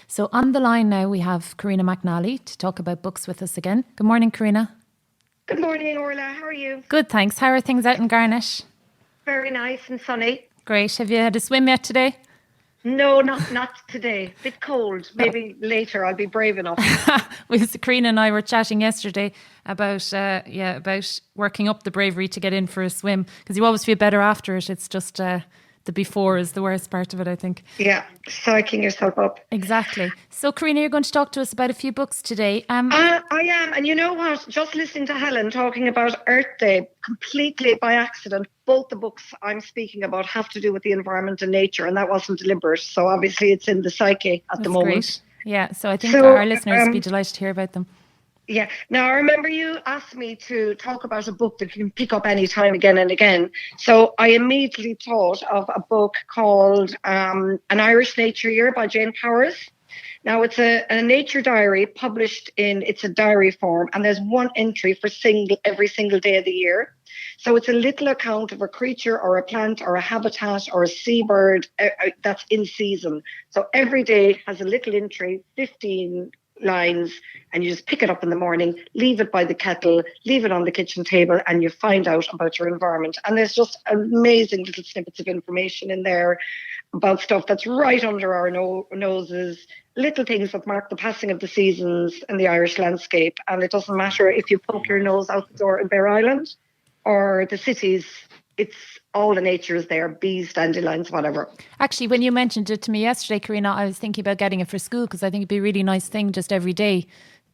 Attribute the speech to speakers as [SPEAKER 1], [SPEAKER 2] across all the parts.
[SPEAKER 1] So on the line now we have Carina McNally to talk about books with us again. Good morning, Carina.
[SPEAKER 2] Good morning, Orla. How are you?
[SPEAKER 1] Good, thanks. How are things out in Garnish?
[SPEAKER 2] Very nice and sunny.
[SPEAKER 1] Great. Have you had a swim yet today?
[SPEAKER 2] No, not today. Bit cold. Maybe later I'll be brave enough.
[SPEAKER 1] Carina and I were chatting yesterday about working up the bravery to get in for a swim, because you always feel better after it. It's just the before is the worst part of it, I think.
[SPEAKER 2] Yeah, psyching yourself up.
[SPEAKER 1] Exactly. So, Carina, you're going to talk to us about a few books today.
[SPEAKER 2] I am. And you know what? Just listening to Helen talking about Earth Day, completely by accident, both the books I'm speaking about have to do with the environment and nature, and that wasn't deliberate. So obviously it's in the psyche at the moment.
[SPEAKER 1] Great. Yeah, so I think our listeners would be delighted to hear about them.
[SPEAKER 2] Yeah. Now, I remember you asked me to talk about a book that you can pick up any time again and again. So I immediately thought of a book called An Irish Nature Year by Jane Powers. Now, it's a nature diary published it's a diary form, and there's one entry for every single day of the year. So it's a little account of a creature or a plant or a habitat or a seabird that's in season. So every day has a little entry, 15 lines, and you just pick it up in the morning, leave it by the kettle, leave it on the kitchen table, and you find out about your environment. And there's just amazing little snippets of information in there about stuff that's right under our noses, little things that mark the passing of the seasons in the Irish landscape. And it doesn't matter if you poke your nose out the door in Bear Island or the cities, it's all the nature is there, bees, dandelions, whatever.
[SPEAKER 1] Actually, when you mentioned it to me yesterday, Carina, I was thinking about getting it for school, because I think it'd be a really nice thing just every day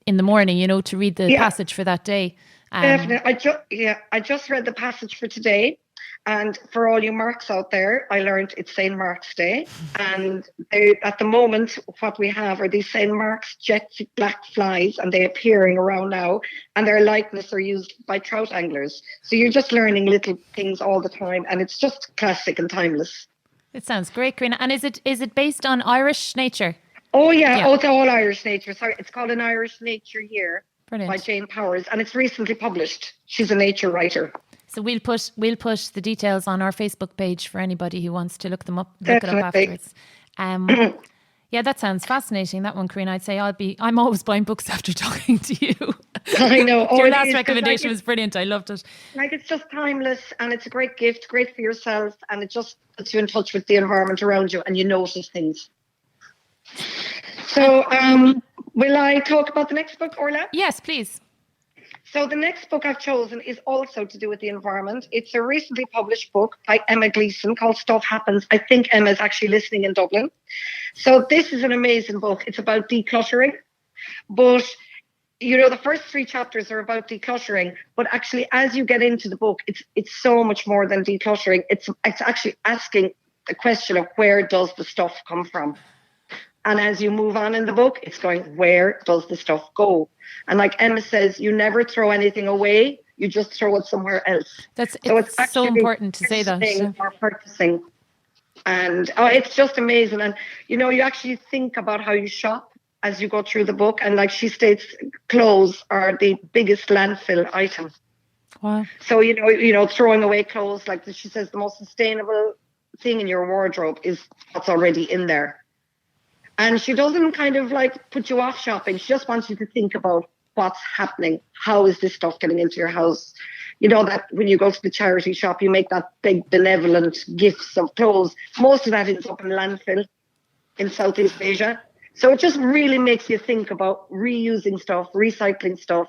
[SPEAKER 1] in the morning, to read the passage for that day.
[SPEAKER 2] Definitely. I just read the passage for today. And for all you Marks out there, I learned it's St. Mark's Day. And at the moment, what we have are these St. Mark's jet black flies, and they're appearing around now. And their likeness are used by trout anglers. So you're just learning little things all the time. And it's just classic and timeless.
[SPEAKER 1] It sounds great, Carina. And is it based on Irish nature?
[SPEAKER 2] Oh, yeah. Oh, it's all Irish nature. Sorry, it's called An Irish Nature Year.
[SPEAKER 1] Brilliant.
[SPEAKER 2] By Jane Powers. And it's recently published. She's a nature writer.
[SPEAKER 1] So we'll put the details on our Facebook page for anybody who wants to look them up,
[SPEAKER 2] Definitely.
[SPEAKER 1] Look it up afterwards. Yeah, that sounds fascinating. That one, Carina. I'd say I'm always buying books after talking to you.
[SPEAKER 2] I know.
[SPEAKER 1] Your last recommendation was brilliant. I loved it.
[SPEAKER 2] It's just timeless, and it's a great gift, great for yourself, and it just puts you in touch with the environment around you, and you notice things. So, will I talk about the next book, Orla?
[SPEAKER 1] Yes, please.
[SPEAKER 2] So the next book I've chosen is also to do with the environment. It's a recently published book by Emma Gleeson called Stuff Happens. I think Emma's actually listening in Dublin. So this is an amazing book. It's about decluttering. But, the first 3 chapters are about decluttering. But actually, as you get into the book, it's so much more than decluttering. It's actually asking the question of where does the stuff come from? And as you move on in the book, it's going, where does the stuff go? And like Emma says, you never throw anything away. You just throw it somewhere else.
[SPEAKER 1] It's so important to say that.
[SPEAKER 2] Or purchasing. And it's just amazing. And, you actually think about how you shop as you go through the book. And like she states, clothes are the biggest landfill item.
[SPEAKER 1] Wow.
[SPEAKER 2] So, throwing away clothes, like she says, the most sustainable thing in your wardrobe is what's already in there. And she doesn't kind of put you off shopping. She just wants you to think about what's happening. How is this stuff getting into your house? That when you go to the charity shop, you make that big benevolent gifts of clothes. Most of that ends up in landfill in Southeast Asia. So it just really makes you think about reusing stuff, recycling stuff,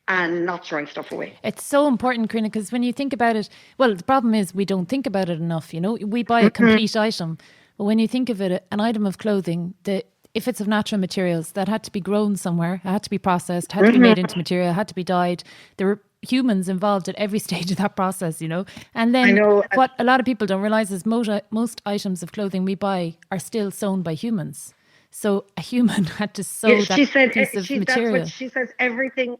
[SPEAKER 2] and not throwing stuff away.
[SPEAKER 1] It's so important, Carina, because when you think about it, well, the problem is we don't think about it enough. We buy a complete item. But when you think of it, an item of clothing, if it's of natural materials, that had to be grown somewhere, it had to be processed, had to be made into material, had to be dyed. There were humans involved at every stage of that process, And then what a lot of people don't realise is most items of clothing we buy are still sewn by humans. So a human had to sew piece of material.
[SPEAKER 2] That's what she says. Everything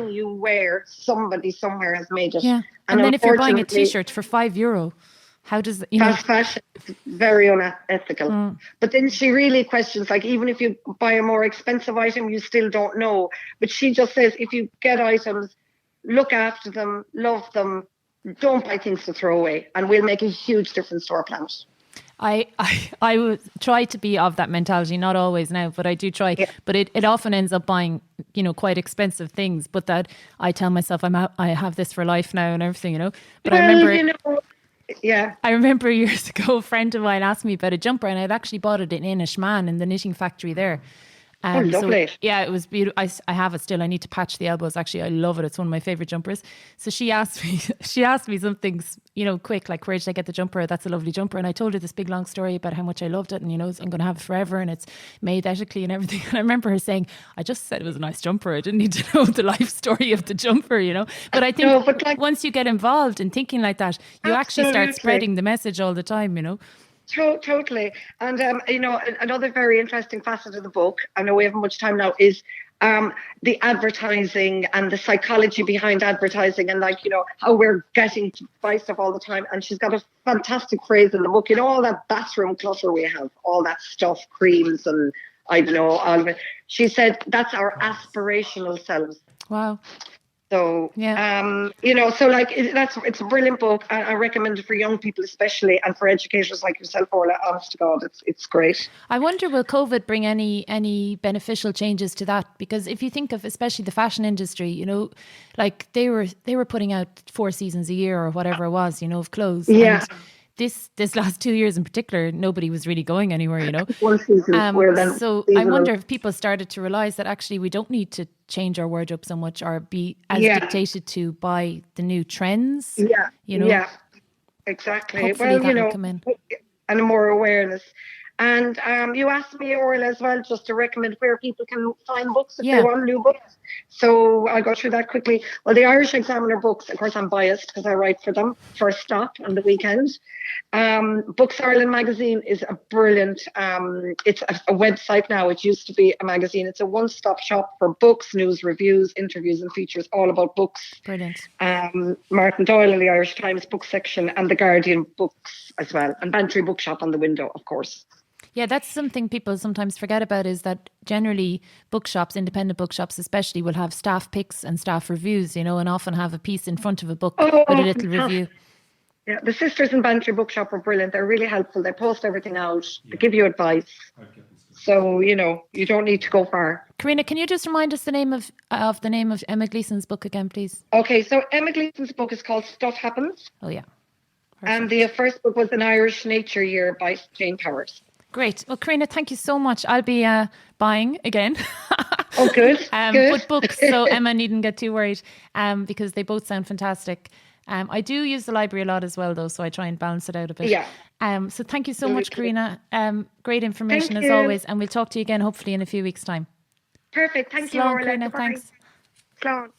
[SPEAKER 2] you wear, somebody somewhere has made it.
[SPEAKER 1] Yeah. And then if you're buying a T-shirt for €5, how does
[SPEAKER 2] fast fashion is very unethical. But then she really questions, even if you buy a more expensive item, you still don't know. But she just says, if you get items, look after them, love them, don't buy things to throw away, and we'll make a huge difference to our planet.
[SPEAKER 1] I would try to be of that mentality, not always now, but I do try.
[SPEAKER 2] Yeah.
[SPEAKER 1] But it often ends up buying, quite expensive things. But that I tell myself I have this for life now and everything. But I
[SPEAKER 2] Well,
[SPEAKER 1] remember,
[SPEAKER 2] yeah.
[SPEAKER 1] I remember years ago, a friend of mine asked me about a jumper, and I'd actually bought it in Inishman in the knitting factory there.
[SPEAKER 2] Oh,
[SPEAKER 1] So
[SPEAKER 2] lovely.
[SPEAKER 1] yeah, it was beautiful. I have it still. I need to patch the elbows. Actually, I love it. It's one of my favorite jumpers. So she asked me, something, quick, like, where did I get the jumper? That's a lovely jumper. And I told her this big long story about how much I loved it, and I'm going to have it forever, and it's made ethically and everything. And I remember her saying, I just said it was a nice jumper. I didn't need to know the life story of the jumper. But I think
[SPEAKER 2] No, but like,
[SPEAKER 1] once you get involved in thinking like that, you actually start
[SPEAKER 2] absolutely.
[SPEAKER 1] spreading the message all the time.
[SPEAKER 2] Totally. And, another very interesting facet of the book, I know we haven't much time now, is the advertising and the psychology behind advertising, and how we're getting to buy stuff all the time. And she's got a fantastic phrase in the book, all that bathroom clutter we have, all that stuff, creams and I don't know, all of it. She said that's our aspirational selves.
[SPEAKER 1] Wow.
[SPEAKER 2] So,
[SPEAKER 1] yeah.
[SPEAKER 2] It's a brilliant book. I recommend it for young people, especially, and for educators like yourself, Orla. Honest to God, it's great.
[SPEAKER 1] I wonder, will COVID bring any beneficial changes to that? Because if you think of especially the fashion industry, like they were putting out 4 seasons a year or whatever it was, of clothes.
[SPEAKER 2] Yeah.
[SPEAKER 1] And this last 2 years in particular, nobody was really going anywhere,
[SPEAKER 2] 1 season.
[SPEAKER 1] So I wonder if people started to realize that actually we don't need to change our wardrobe so much or be as dictated to by the new trends.
[SPEAKER 2] Yeah. Yeah, exactly.
[SPEAKER 1] Hopefully that will come in.
[SPEAKER 2] And more awareness. And you asked me, Orla, as well, just to recommend where people can find books if they want new books. So I'll go through that quickly. Well, the Irish Examiner books, of course, I'm biased because I write for them, first stop on the weekend. Books Ireland magazine is a brilliant, it's a website now. It used to be a magazine. It's a one-stop shop for books, news, reviews, interviews and features, all about books.
[SPEAKER 1] Brilliant.
[SPEAKER 2] Martin Doyle in the Irish Times book section and the Guardian books as well. And Bantry Bookshop on the window, of course.
[SPEAKER 1] Yeah, that's something people sometimes forget about, is that generally bookshops, independent bookshops especially, will have staff picks and staff reviews, and often have a piece in front of a book with a little review.
[SPEAKER 2] Yeah, the sisters in Bantry Bookshop are brilliant. They're really helpful. They post everything out. They give you advice. So, you don't need to go far.
[SPEAKER 1] Carina, can you just remind us the name of Emma Gleeson's book again, please?
[SPEAKER 2] Okay, so Emma Gleeson's book is called Stuff Happens.
[SPEAKER 1] Oh, yeah. Perfect.
[SPEAKER 2] And the first book was An Irish Nature Year by Jane Powers.
[SPEAKER 1] Great. Well, Carina, thank you so much. I'll be buying again.
[SPEAKER 2] Oh, good. Good.
[SPEAKER 1] But books, so Emma needn't get too worried because they both sound fantastic. I do use the library a lot as well, though, so I try and balance it out a bit.
[SPEAKER 2] Yeah.
[SPEAKER 1] So thank you so much, Carina. Great information as always, and we'll talk to you again hopefully in a few weeks' time.
[SPEAKER 2] Perfect. Thank you,
[SPEAKER 1] Carina. Thanks.
[SPEAKER 2] Slán.